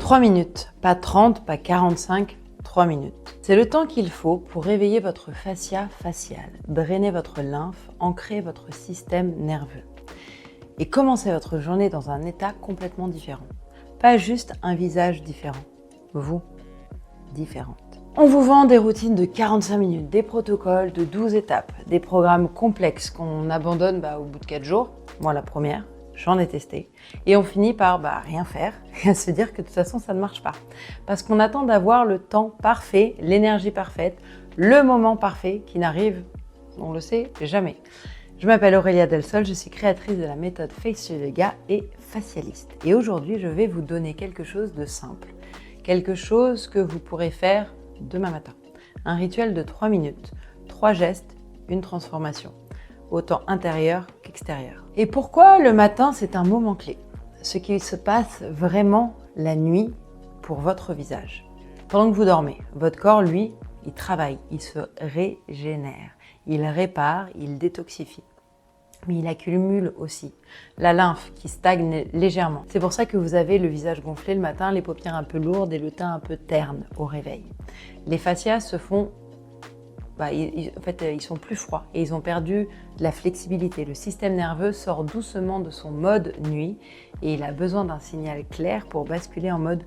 3 minutes, pas 30, pas 45, 3 minutes. C'est le temps qu'il faut pour réveiller votre fascia facial, drainer votre lymphe, ancrer votre système nerveux et commencer votre journée dans un état complètement différent. Pas juste un visage différent, vous, différente. On vous vend des routines de 45 minutes, des protocoles de 12 étapes, des programmes complexes qu'on abandonne au bout de 4 jours. Moi la première, j'en ai testé. Et on finit par rien faire et à se dire que de toute façon ça ne marche pas. Parce qu'on attend d'avoir le temps parfait, l'énergie parfaite, le moment parfait qui n'arrive, on le sait, jamais. Je m'appelle Aurélia Delsol, je suis créatrice de la méthode Face Yoga et facialiste. Et aujourd'hui, je vais vous donner quelque chose de simple, quelque chose que vous pourrez faire demain matin. Un rituel de 3 minutes, 3 gestes, une transformation, autant intérieure qu'extérieure. Et pourquoi le matin, c'est un moment clé? Ce qui se passe vraiment la nuit pour votre visage. Pendant que vous dormez, votre corps, lui, il travaille, il se régénère, il répare, il détoxifie. Mais il accumule aussi la lymphe qui stagne légèrement. C'est pour ça que vous avez le visage gonflé le matin, les paupières un peu lourdes et le teint un peu terne au réveil. Les fascias se font, ils sont plus froids et ils ont perdu de la flexibilité. Le système nerveux sort doucement de son mode nuit et il a besoin d'un signal clair pour basculer en mode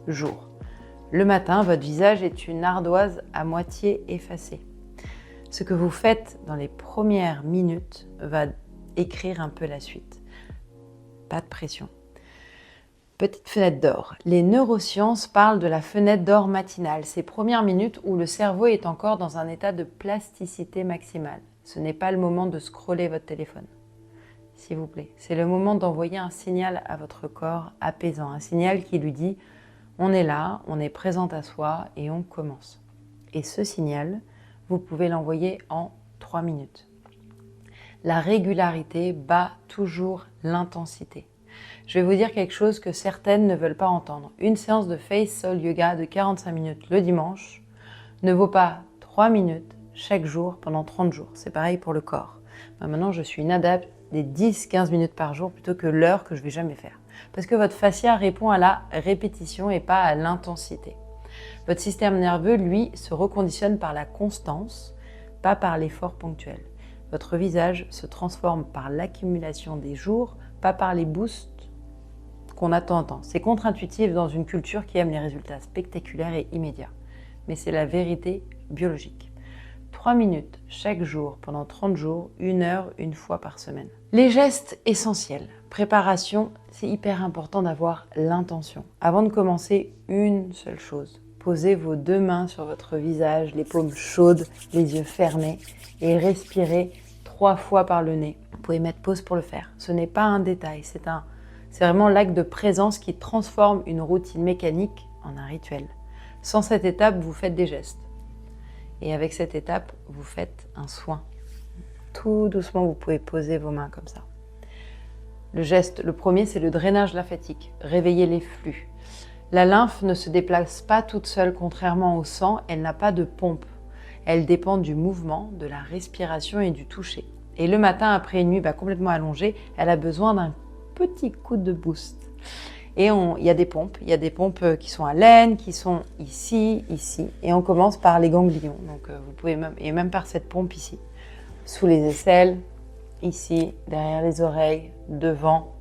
jour. Le matin, votre visage est une ardoise à moitié effacée. Ce que vous faites dans les premières minutes va écrire un peu la suite. Pas de pression. Petite fenêtre d'or. Les neurosciences parlent de la fenêtre d'or matinale, ces premières minutes où le cerveau est encore dans un état de plasticité maximale. Ce n'est pas le moment de scroller votre téléphone, s'il vous plaît. C'est le moment d'envoyer un signal à votre corps apaisant, un signal qui lui dit « on est là, on est présent à soi et on commence ». Et ce signal, vous pouvez l'envoyer en 3 minutes. La régularité bat toujours l'intensité. Je vais vous dire quelque chose que certaines ne veulent pas entendre. Une séance de Face Soul Yoga de 45 minutes le dimanche ne vaut pas 3 minutes chaque jour pendant 30 jours. C'est pareil pour le corps. Maintenant, je suis une adepte des 10-15 minutes par jour plutôt que l'heure que je ne vais jamais faire. Parce que votre fascia répond à la répétition et pas à l'intensité. Votre système nerveux, lui, se reconditionne par la constance, pas par l'effort ponctuel. Votre visage se transforme par l'accumulation des jours, pas par les boosts qu'on attend tant. C'est contre-intuitif dans une culture qui aime les résultats spectaculaires et immédiats. Mais c'est la vérité biologique. 3 minutes chaque jour pendant 30 jours, 1 heure, une fois par semaine. Les gestes essentiels. Préparation, c'est hyper important d'avoir l'intention. Avant de commencer, une seule chose. Posez vos 2 mains sur votre visage, les paumes chaudes, les yeux fermés et respirez 3 fois par le nez. Vous pouvez mettre pause pour le faire. Ce n'est pas un détail, c'est vraiment l'acte de présence qui transforme une routine mécanique en un rituel. Sans cette étape, vous faites des gestes. Et avec cette étape, vous faites un soin. Tout doucement, vous pouvez poser vos mains comme ça. Le geste, le premier, c'est le drainage lymphatique. Réveiller les flux. La lymphe ne se déplace pas toute seule, contrairement au sang, elle n'a pas de pompe. Elle dépend du mouvement, de la respiration et du toucher. Et le matin, après une nuit complètement allongée, elle a besoin d'un petit coup de boost. Et il y a des pompes qui sont à l'aine, qui sont ici, ici. Et on commence par les ganglions. Donc vous pouvez même par cette pompe ici. Sous les aisselles, ici, derrière les oreilles, devant.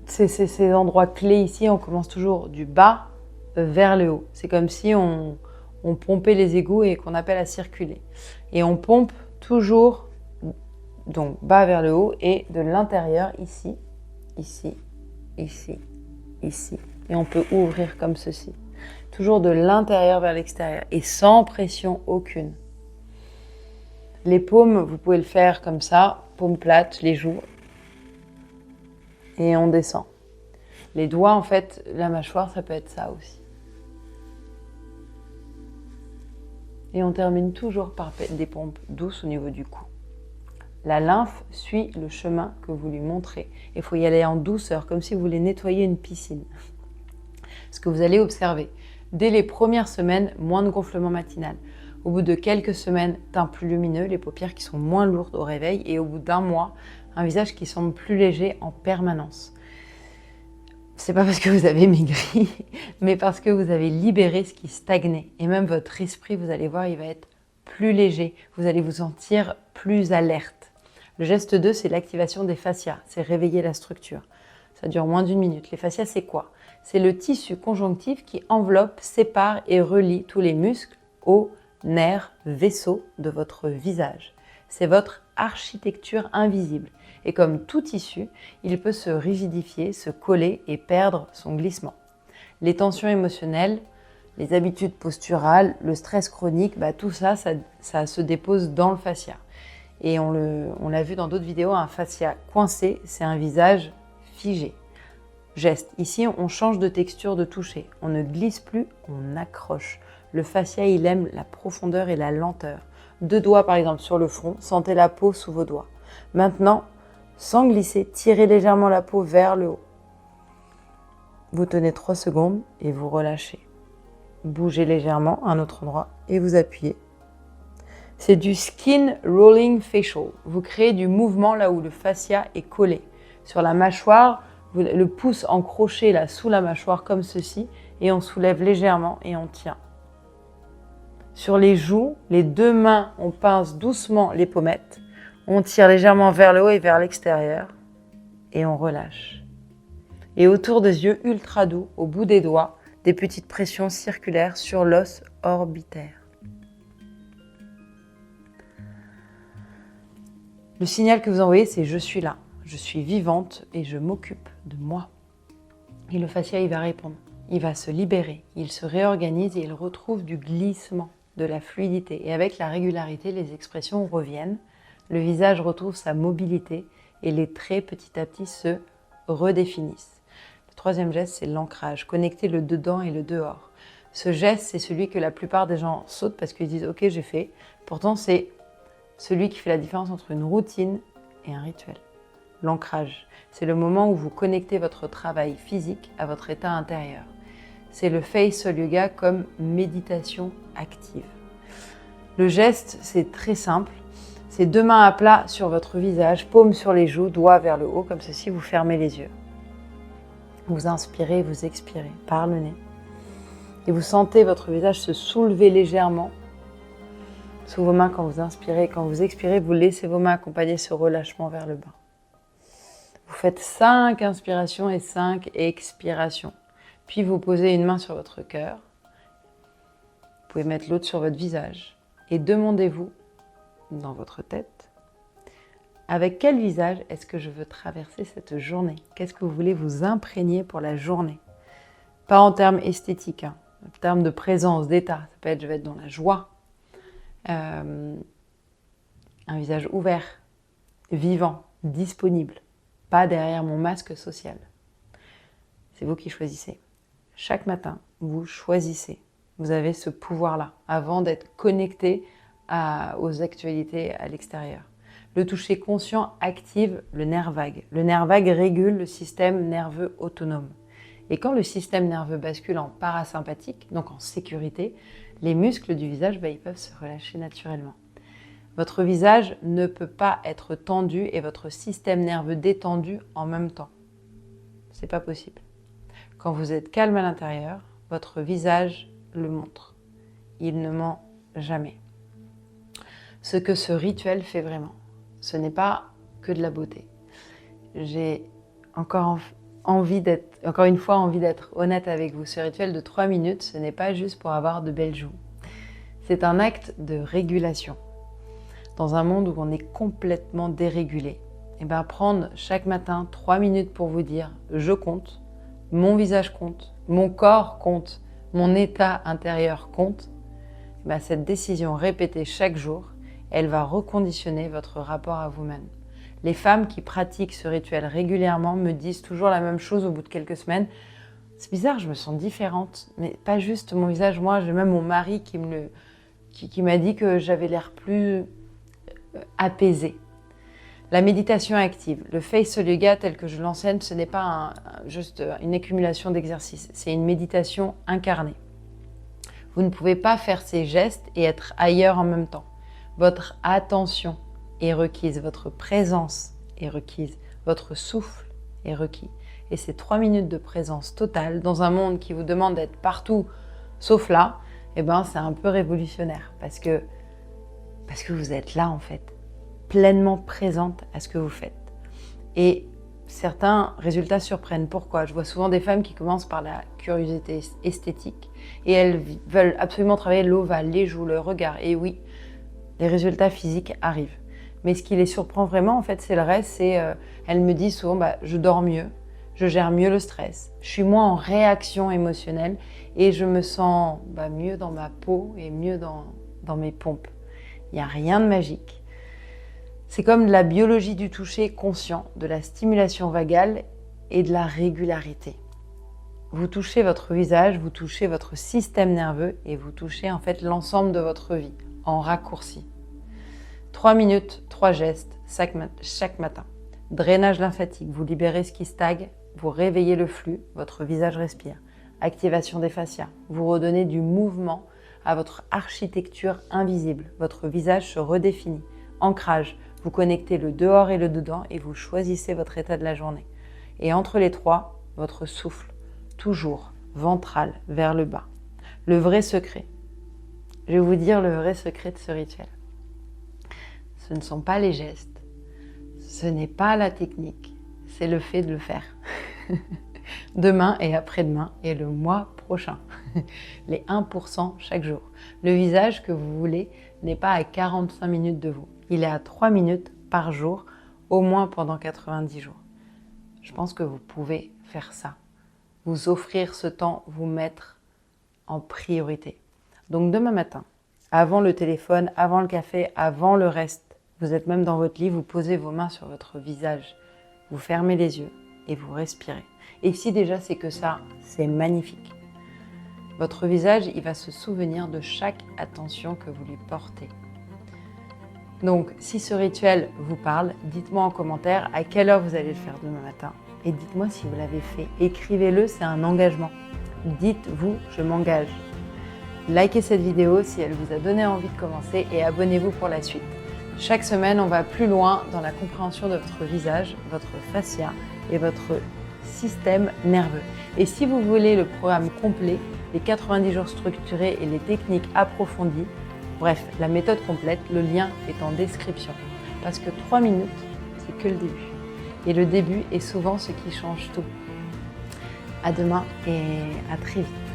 C'est ces endroits clés ici, on commence toujours du bas vers le haut. C'est comme si on pompait les égouts et qu'on appelle à circuler. Et on pompe toujours donc bas vers le haut et de l'intérieur ici, ici, ici, ici. Et on peut ouvrir comme ceci. Toujours de l'intérieur vers l'extérieur et sans pression aucune. Les paumes, vous pouvez le faire comme ça, paumes plates, les joues. Et on descend. Les doigts, en fait, la mâchoire, ça peut être ça aussi. Et on termine toujours par des pompes douces au niveau du cou. La lymphe suit le chemin que vous lui montrez. Il faut y aller en douceur, comme si vous voulez nettoyer une piscine. Ce que vous allez observer, dès les premières semaines, moins de gonflement matinal. Au bout de quelques semaines, teint plus lumineux, les paupières qui sont moins lourdes au réveil et au bout d'1 mois, un visage qui semble plus léger en permanence. c'est pas parce que vous avez maigri, mais parce que vous avez libéré ce qui stagnait. Et même votre esprit, vous allez voir, il va être plus léger. Vous allez vous sentir plus alerte. Le geste 2, c'est l'activation des fascias. C'est réveiller la structure. Ça dure moins d'1 minute. Les fascias, c'est quoi? C'est le tissu conjonctif qui enveloppe, sépare et relie tous les muscles, os, nerfs, vaisseaux de votre visage. C'est votre architecture invisible. Et comme tout tissu, il peut se rigidifier, se coller et perdre son glissement. Les tensions émotionnelles, les habitudes posturales, le stress chronique, tout ça se dépose dans le fascia. Et on l'a vu dans d'autres vidéos, un fascia coincé, c'est un visage figé. Geste. Ici, on change de texture de toucher. On ne glisse plus, on accroche. Le fascia, il aime la profondeur et la lenteur. 2 doigts, par exemple, sur le front. Sentez la peau sous vos doigts. Maintenant, sans glisser, tirez légèrement la peau vers le haut. Vous tenez 3 secondes et vous relâchez. Bougez légèrement à un autre endroit et vous appuyez. C'est du skin rolling facial. Vous créez du mouvement là où le fascia est collé. Sur la mâchoire, le pouce encroché là sous la mâchoire comme ceci et on soulève légèrement et on tient. Sur les joues, les 2 mains, on pince doucement les pommettes. On tire légèrement vers le haut et vers l'extérieur et on relâche. Et autour des yeux ultra doux, au bout des doigts, des petites pressions circulaires sur l'os orbitaire. Le signal que vous envoyez, c'est « je suis là, je suis vivante et je m'occupe de moi ». Et le fascia, il va répondre, il va se libérer, il se réorganise et il retrouve du glissement, de la fluidité. Et avec la régularité, les expressions reviennent, le visage retrouve sa mobilité et les traits petit à petit se redéfinissent. Le 3e geste, c'est l'ancrage, connecter le dedans et le dehors. Ce geste, c'est celui que la plupart des gens sautent parce qu'ils disent « ok, j'ai fait ». Pourtant, c'est celui qui fait la différence entre une routine et un rituel. L'ancrage, c'est le moment où vous connectez votre travail physique à votre état intérieur. C'est le Facial Yoga comme méditation active. Le geste, c'est très simple. C'est 2 mains à plat sur votre visage, paume sur les joues, doigts vers le haut, comme ceci, vous fermez les yeux. Vous inspirez, vous expirez par le nez. Et vous sentez votre visage se soulever légèrement sous vos mains quand vous inspirez. Quand vous expirez, vous laissez vos mains accompagner ce relâchement vers le bas. Vous faites 5 inspirations et 5 expirations. Puis vous posez une main sur votre cœur. Vous pouvez mettre l'autre sur votre visage. Et demandez-vous, dans votre tête, avec quel visage est-ce que je veux traverser cette journée? Qu'est-ce que vous voulez vous imprégner pour la journée? Pas en termes esthétiques, en termes de présence, d'état. Ça peut être, je vais être dans la joie. Un visage ouvert, vivant, disponible. Pas derrière mon masque social. C'est vous qui choisissez. Chaque matin, vous choisissez. Vous avez ce pouvoir-là, avant d'être connecté aux actualités à l'extérieur. Le toucher conscient active le nerf vague. Le nerf vague régule le système nerveux autonome. Et quand le système nerveux bascule en parasympathique, donc en sécurité, les muscles du visage, ils peuvent se relâcher naturellement. Votre visage ne peut pas être tendu et votre système nerveux détendu en même temps. C'est pas possible. Quand vous êtes calme à l'intérieur, votre visage le montre. Il ne ment jamais. Ce que ce rituel fait vraiment, ce n'est pas que de la beauté. J'ai encore une fois envie d'être honnête avec vous. Ce rituel de 3 minutes, ce n'est pas juste pour avoir de belles joues. C'est un acte de régulation. Dans un monde où on est complètement dérégulé, prendre chaque matin 3 minutes pour vous dire « je compte », mon visage compte, mon corps compte, mon état intérieur compte, cette décision répétée chaque jour, elle va reconditionner votre rapport à vous-même. Les femmes qui pratiquent ce rituel régulièrement me disent toujours la même chose au bout de quelques semaines. C'est bizarre, je me sens différente, mais pas juste mon visage. Moi, j'ai même mon mari qui m'a dit que j'avais l'air plus apaisée. La méditation active, le Facial Yoga tel que je l'enseigne, ce n'est pas juste une accumulation d'exercices, c'est une méditation incarnée. Vous ne pouvez pas faire ces gestes et être ailleurs en même temps. Votre attention est requise, votre présence est requise, votre souffle est requis. Et ces 3 minutes de présence totale dans un monde qui vous demande d'être partout sauf là, eh ben, c'est un peu révolutionnaire parce que vous êtes là en fait, pleinement présente à ce que vous faites. Et certains résultats surprennent. Pourquoi? Je vois souvent des femmes qui commencent par la curiosité esthétique et elles veulent absolument travailler l'ovale, les joues, le regard. Et oui, les résultats physiques arrivent. Mais ce qui les surprend vraiment, en fait, c'est le reste. Elles me disent souvent, je dors mieux, je gère mieux le stress, je suis moins en réaction émotionnelle et je me sens mieux dans ma peau et mieux dans mes pompes. Il n'y a rien de magique. C'est comme de la biologie du toucher conscient, de la stimulation vagale et de la régularité. Vous touchez votre visage, vous touchez votre système nerveux et vous touchez en fait l'ensemble de votre vie en raccourci. 3 minutes, 3 gestes chaque matin. Drainage lymphatique, vous libérez ce qui stagne, vous réveillez le flux, votre visage respire. Activation des fascias, vous redonnez du mouvement à votre architecture invisible, votre visage se redéfinit. Ancrage, vous connectez le dehors et le dedans et vous choisissez votre état de la journée. Et entre les trois, votre souffle, toujours ventral vers le bas. Le vrai secret. Je vais vous dire le vrai secret de ce rituel. Ce ne sont pas les gestes, ce n'est pas la technique, c'est le fait de le faire. Demain et après-demain et le mois prochain. Les 1% chaque jour. Le visage que vous voulez n'est pas à 45 minutes de vous. Il est à 3 minutes par jour, au moins pendant 90 jours. Je pense que vous pouvez faire ça. Vous offrir ce temps, vous mettre en priorité. Donc demain matin, avant le téléphone, avant le café, avant le reste, vous êtes même dans votre lit, vous posez vos mains sur votre visage, vous fermez les yeux et vous respirez. Et si déjà c'est que ça, c'est magnifique. Votre visage, il va se souvenir de chaque attention que vous lui portez. Donc, si ce rituel vous parle, dites-moi en commentaire à quelle heure vous allez le faire demain matin. Et dites-moi si vous l'avez fait. Écrivez-le, c'est un engagement. Dites-vous, je m'engage. Likez cette vidéo si elle vous a donné envie de commencer et abonnez-vous pour la suite. Chaque semaine, on va plus loin dans la compréhension de votre visage, votre fascia et votre système nerveux. Et si vous voulez le programme complet, les 90 jours structurés et les techniques approfondies, bref, la méthode complète, le lien est en description. Parce que 3 minutes, c'est que le début. Et le début est souvent ce qui change tout. À demain et à très vite.